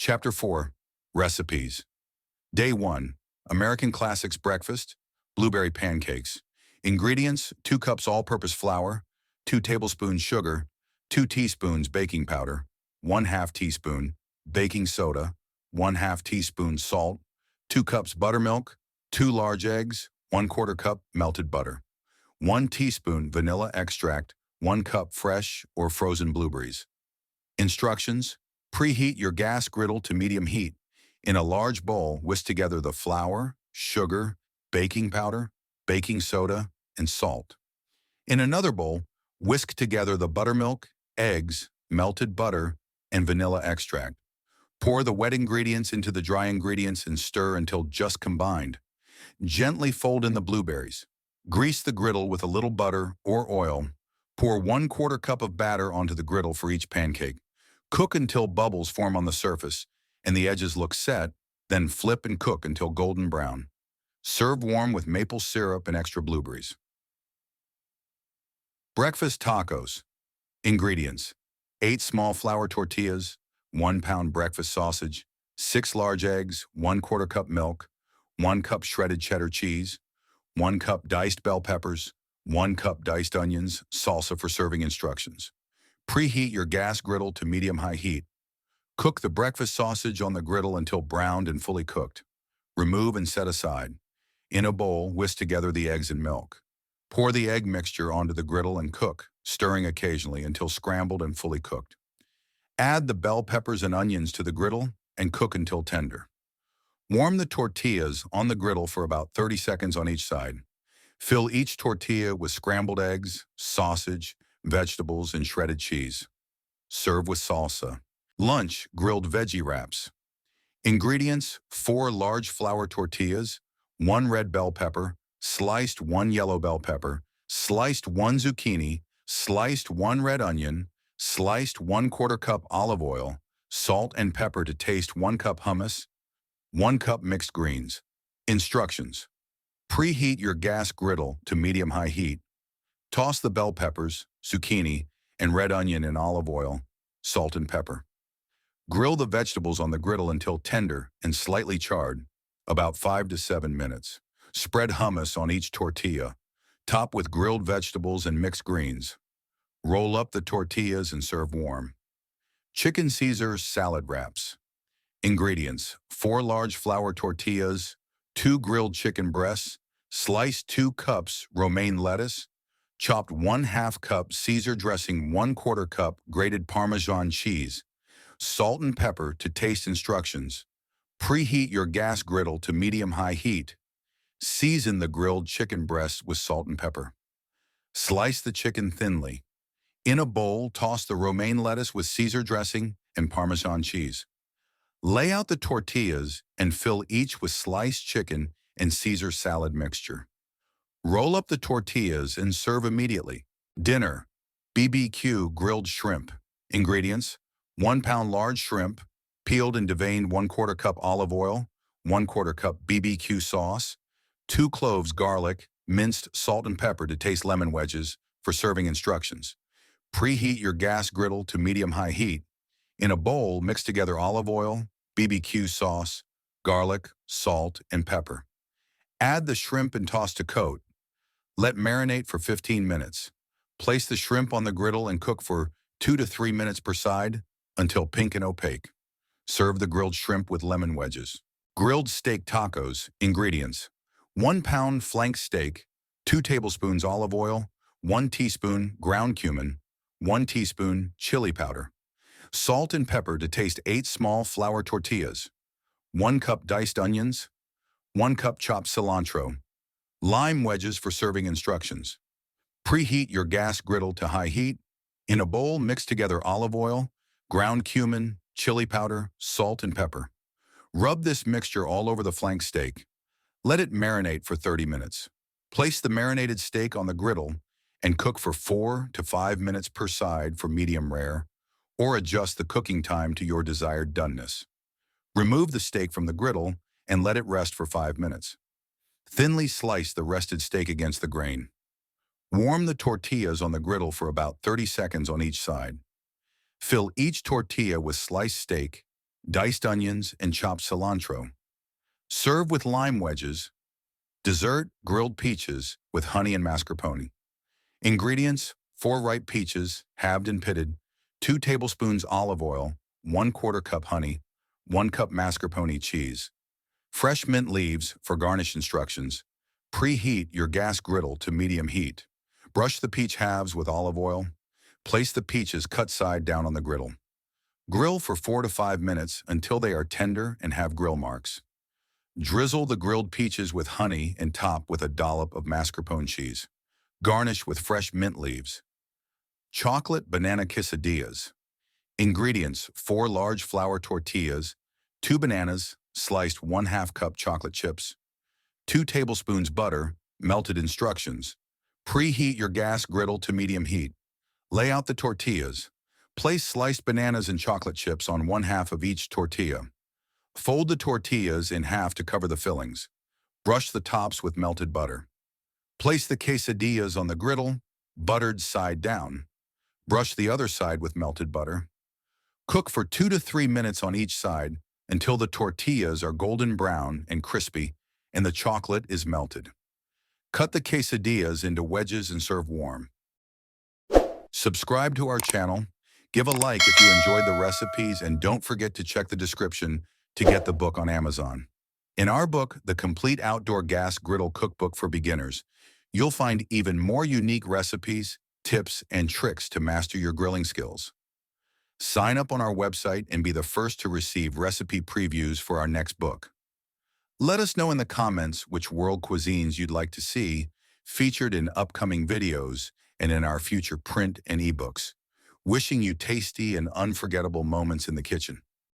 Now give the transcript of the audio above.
Chapter 4, Recipes. Day 1, American Classics Breakfast, Blueberry Pancakes. Ingredients, 2 cups all-purpose flour, 2 tablespoons sugar, 2 teaspoons baking powder, 1/2 teaspoon baking soda, 1/2 teaspoon salt, 2 cups buttermilk, 2 large eggs, 1/4 cup melted butter, 1 teaspoon vanilla extract, 1 cup fresh or frozen blueberries. Instructions: preheat your gas griddle to medium heat. In a large bowl, whisk together the flour, sugar, baking powder, baking soda, and salt. In another bowl, whisk together the buttermilk, eggs, melted butter, and vanilla extract. Pour the wet ingredients into the dry ingredients and stir until just combined. Gently fold in the blueberries. Grease the griddle with a little butter or oil. Pour 1/4 cup of batter onto the griddle for each pancake. Cook until bubbles form on the surface and the edges look set, then flip and cook until golden brown. Serve warm with maple syrup and extra blueberries. Breakfast tacos. Ingredients: 8 small flour tortillas, 1 pound breakfast sausage, 6 large eggs, 1/4 cup milk, 1 cup shredded cheddar cheese, 1 cup diced bell peppers, 1 cup diced onions, salsa for serving instructions. Preheat your gas griddle to medium-high heat. Cook the breakfast sausage on the griddle until browned and fully cooked. Remove and set aside. In a bowl, whisk together the eggs and milk. Pour the egg mixture onto the griddle and cook, stirring occasionally until scrambled and fully cooked. Add the bell peppers and onions to the griddle and cook until tender. Warm the tortillas on the griddle for about 30 seconds on each side. Fill each tortilla with scrambled eggs, sausage, vegetables, and shredded cheese. Serve with salsa. Lunch, grilled veggie wraps. Ingredients: 4 large flour tortillas, 1 red bell pepper, sliced 1 yellow bell pepper, sliced 1 zucchini, sliced 1 red onion, sliced 1/4 cup olive oil, salt and pepper to taste, 1 cup hummus, 1 cup mixed greens. Instructions: preheat your gas griddle to medium-high heat. Toss the bell peppers, zucchini, and red onion in olive oil, salt and pepper. Grill the vegetables on the griddle until tender and slightly charred, about 5 to 7 minutes. Spread hummus on each tortilla. Top with grilled vegetables and mixed greens. Roll up the tortillas and serve warm. Chicken Caesar salad wraps. Ingredients: 4 large flour tortillas, 2 grilled chicken breasts, sliced 2 cups romaine lettuce, chopped 1/2 cup Caesar dressing, 1/4 cup grated Parmesan cheese, salt and pepper to taste. Instructions: preheat your gas griddle to medium-high heat. Season the grilled chicken breasts with salt and pepper. Slice the chicken thinly. In a bowl, toss the romaine lettuce with Caesar dressing and Parmesan cheese. Lay out the tortillas and fill each with sliced chicken and Caesar salad mixture. Roll up the tortillas and serve immediately. Dinner, BBQ Grilled Shrimp. Ingredients: 1 pound large shrimp, peeled and deveined, 1/4 cup olive oil, 1/4 cup BBQ sauce, 2 cloves garlic, minced salt and pepper to taste, lemon wedges for serving instructions. Preheat your gas griddle to medium-high heat. In a bowl, mix together olive oil, BBQ sauce, garlic, salt, and pepper. Add the shrimp and toss to coat. Let marinate for 15 minutes. Place the shrimp on the griddle and cook for 2 to 3 minutes per side until pink and opaque. Serve the grilled shrimp with lemon wedges. Grilled steak tacos. Ingredients: 1 pound flank steak, 2 tablespoons olive oil, 1 teaspoon ground cumin, 1 teaspoon chili powder. Salt and pepper to taste, 8 small flour tortillas, 1 cup diced onions, 1 cup chopped cilantro. Lime wedges for serving instructions. Preheat your gas griddle to high heat. In a bowl, mix together olive oil, ground cumin, chili powder, salt, and pepper. Rub this mixture all over the flank steak. Let it marinate for 30 minutes. Place the marinated steak on the griddle and cook for 4 to 5 minutes per side for medium rare, or adjust the cooking time to your desired doneness. Remove the steak from the griddle and let it rest for 5 minutes. Thinly slice the rested steak against the grain. Warm the tortillas on the griddle for about 30 seconds on each side. Fill each tortilla with sliced steak, diced onions, and chopped cilantro. Serve with lime wedges. Dessert, grilled peaches with honey and mascarpone. Ingredients, 4 ripe peaches, halved and pitted, 2 tablespoons olive oil, 1/4 cup honey, 1 cup mascarpone cheese. Fresh mint leaves for garnish instructions. Preheat your gas griddle to medium heat. Brush the peach halves with olive oil. Place the peaches cut side down on the griddle. Grill for 4 to 5 minutes until they are tender and have grill marks. Drizzle the grilled peaches with honey and top with a dollop of mascarpone cheese. Garnish with fresh mint leaves. Chocolate Banana Quesadillas. Ingredients, 4 large flour tortillas, 2 bananas, sliced 1/2 cup chocolate chips, 2 tablespoons butter, melted instructions. Preheat your gas griddle to medium heat. Lay out the tortillas. Place sliced bananas and chocolate chips on 1/2 of each tortilla. Fold the tortillas in half to cover the fillings. Brush the tops with melted butter. Place the quesadillas on the griddle, buttered side down. Brush the other side with melted butter. Cook for 2 to 3 minutes on each side until the tortillas are golden brown and crispy and the chocolate is melted. Cut the quesadillas into wedges and serve warm. Subscribe to our channel, give a like if you enjoyed the recipes, and don't forget to check the description to get the book on Amazon. In our book, The Complete Outdoor Gas Griddle Cookbook for Beginners, you'll find even more unique recipes, tips, and tricks to master your grilling skills. Sign up on our website and be the first to receive recipe previews for our next book. Let us know in the comments which world cuisines you'd like to see featured in upcoming videos and in our future print and ebooks. Wishing you tasty and unforgettable moments in the kitchen.